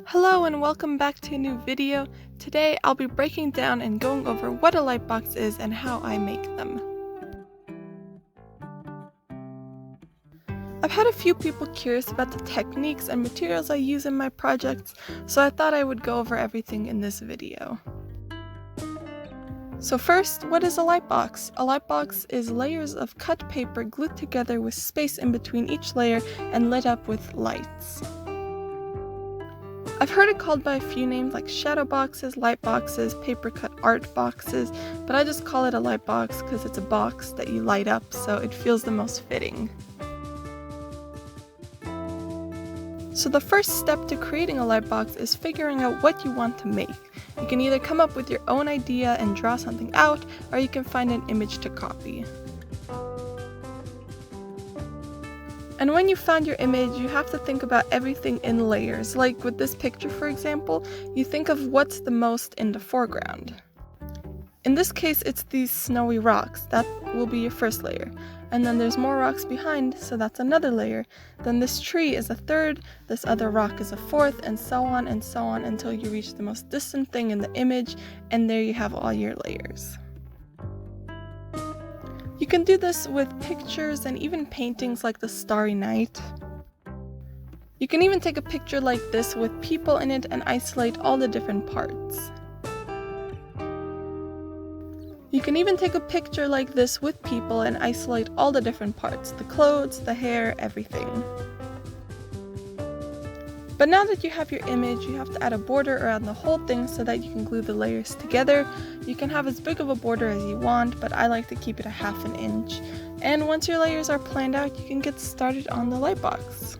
Hello and welcome back to a new video. Today I'll be breaking down and going over what a lightbox is and how I make them. I've had a few people curious about the techniques and materials I use in my projects, so I thought I would go over everything in this video. So first, what is a lightbox? A lightbox is layers of cut paper glued together with space in between each layer and lit up with lights. I've heard it called by a few names like shadow boxes, light boxes, papercut art boxes, but I just call it a light box because it's a box that you light up, so it feels the most fitting. So the first step to creating a light box is figuring out what you want to make. You can either come up with your own idea and draw something out, or you can find an image to copy. And when you found your image, you have to think about everything in layers. Like with this picture, for example, you think of what's the most in the foreground. In this case, it's these snowy rocks. That will be your first layer. And then there's more rocks behind, so that's another layer. Then this tree is a third, this other rock is a fourth, and so on until you reach the most distant thing in the image, and there you have all your layers. You can do this with pictures and even paintings like the Starry Night. You can even take a picture like this with people in it and isolate all the different parts. You can even take a picture like this with people and isolate all the different parts, the clothes, the hair, everything. But now that you have your image, you have to add a border around the whole thing so that you can glue the layers together. You can have as big of a border as you want, but I like to keep it a ½ an inch. And once your layers are planned out, you can get started on the lightbox.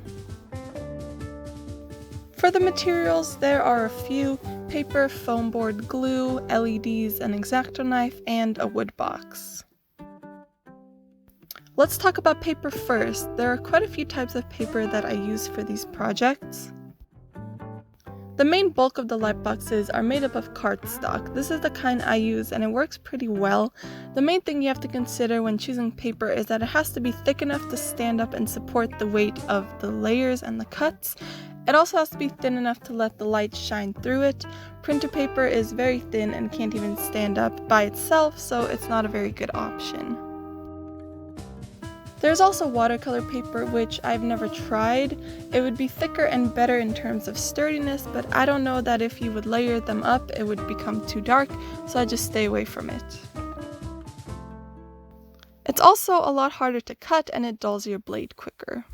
For the materials, there are a few: paper, foam board, glue, LEDs, an X-Acto knife, and a wood box. Let's talk about paper first. There are quite a few types of paper that I use for these projects. The main bulk of the lightboxes are made up of cardstock. This is the kind I use and it works pretty well. The main thing you have to consider when choosing paper is that it has to be thick enough to stand up and support the weight of the layers and the cuts. It also has to be thin enough to let the light shine through it. Printer paper is very thin and can't even stand up by itself, so it's not a very good option. There's also watercolor paper, which I've never tried. It would be thicker and better in terms of sturdiness, but I don't know that if you would layer them up, it would become too dark, so I just stay away from it. It's also a lot harder to cut and it dulls your blade quicker.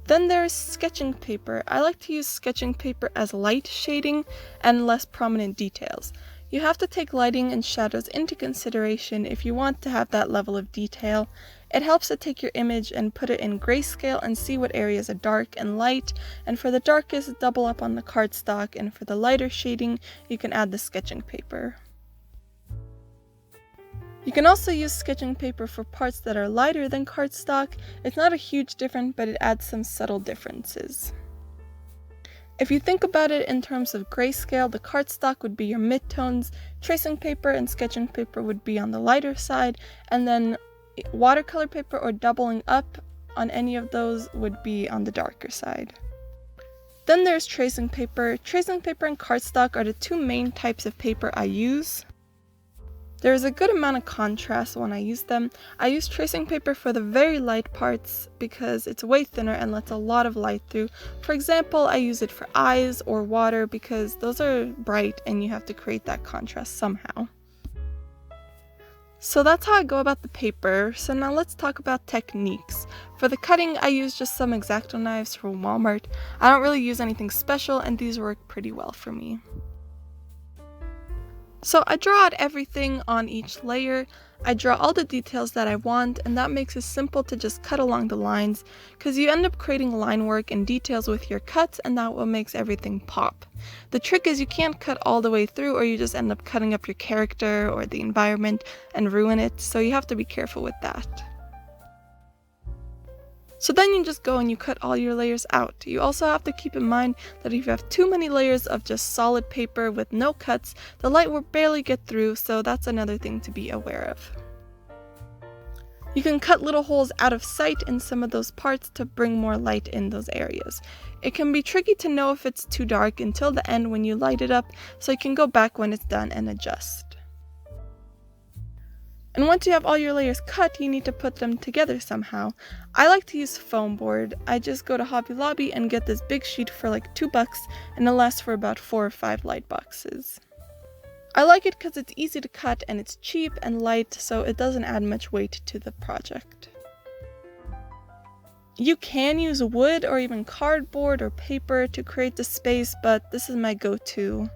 Then there's sketching paper. I like to use sketching paper as light shading and less prominent details. You have to take lighting and shadows into consideration if you want to have that level of detail. It helps to take your image and put it in grayscale and see what areas are dark and light, and for the darkest, double up on the cardstock, and for the lighter shading, you can add the sketching paper. You can also use sketching paper for parts that are lighter than cardstock. It's not a huge difference, but it adds some subtle differences. If you think about it in terms of grayscale, the cardstock would be your midtones, tracing paper and sketching paper would be on the lighter side, and then watercolor paper or doubling up on any of those would be on the darker side. Then there's tracing paper. Tracing paper and cardstock are the two main types of paper I use. There is a good amount of contrast when I use them. I use tracing paper for the very light parts because it's way thinner and lets a lot of light through. For example, I use it for eyes or water because those are bright and you have to create that contrast somehow. So that's how I go about the paper. So now let's talk about techniques. For the cutting, I use just some X-Acto knives from Walmart. I don't really use anything special and these work pretty well for me. So I draw out everything on each layer. I draw all the details that I want, and that makes it simple to just cut along the lines, because you end up creating line work and details with your cuts, and that what makes everything pop. The trick is you can't cut all the way through or you just end up cutting up your character or the environment and ruin it, so you have to be careful with that. So then you just go and you cut all your layers out. You also have to keep in mind that if you have too many layers of just solid paper with no cuts, the light will barely get through, so that's another thing to be aware of. You can cut little holes out of sight in some of those parts to bring more light in those areas. It can be tricky to know if it's too dark until the end when you light it up, so you can go back when it's done and adjust. And once you have all your layers cut, you need to put them together somehow. I like to use foam board. I just go to Hobby Lobby and get this big sheet for like $2, and it lasts for about 4 or 5 light boxes. I like it because it's easy to cut and it's cheap and light, so it doesn't add much weight to the project. You can use wood or even cardboard or paper to create the space, but this is my go-to.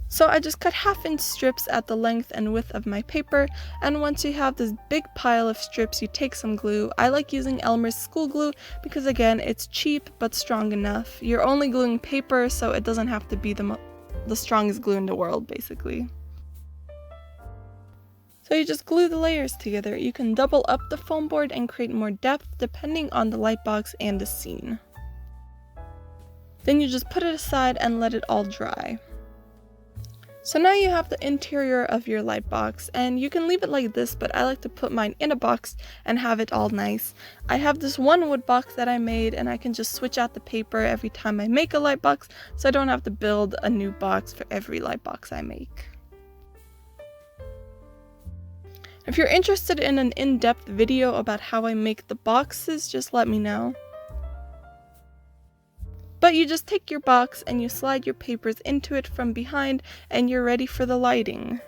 So I just cut 1/2-inch strips at the length and width of my paper, and once you have this big pile of strips, you take some glue. I like using Elmer's school glue because again, it's cheap but strong enough. You're only gluing paper, so it doesn't have to be the strongest glue in the world, basically. So you just glue the layers together. You can double up the foam board and create more depth depending on the light box and the scene. Then you just put it aside and let it all dry. So now you have the interior of your light box, and you can leave it like this, but I like to put mine in a box and have it all nice. I have this one wood box that I made, and I can just switch out the paper every time I make a light box, so I don't have to build a new box for every light box I make. If you're interested in an in-depth video about how I make the boxes, just let me know. But you just take your box and you slide your papers into it from behind and you're ready for the lighting.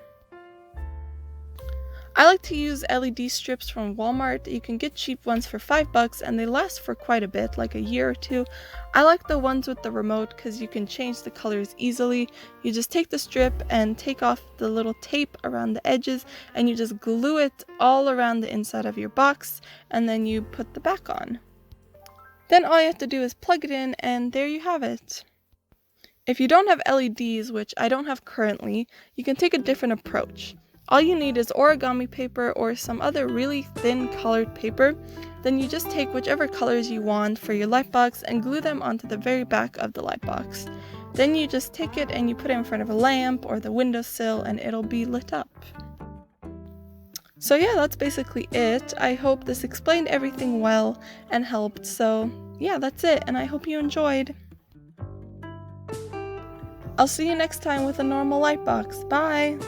I like to use LED strips from Walmart. You can get cheap ones for $5 and they last for quite a bit, like a year or two. I like the ones with the remote because you can change the colors easily. You just take the strip and take off the little tape around the edges and you just glue it all around the inside of your box, and then you put the back on. Then all you have to do is plug it in and there you have it. If you don't have LEDs, which I don't have currently, you can take a different approach. All you need is origami paper or some other really thin colored paper. Then you just take whichever colors you want for your light box and glue them onto the very back of the light box. Then you just take it and you put it in front of a lamp or the windowsill and it'll be lit up. So yeah, that's basically it. I hope this explained everything well and helped. So yeah, that's it, and I hope you enjoyed. I'll see you next time with a normal light box. Bye!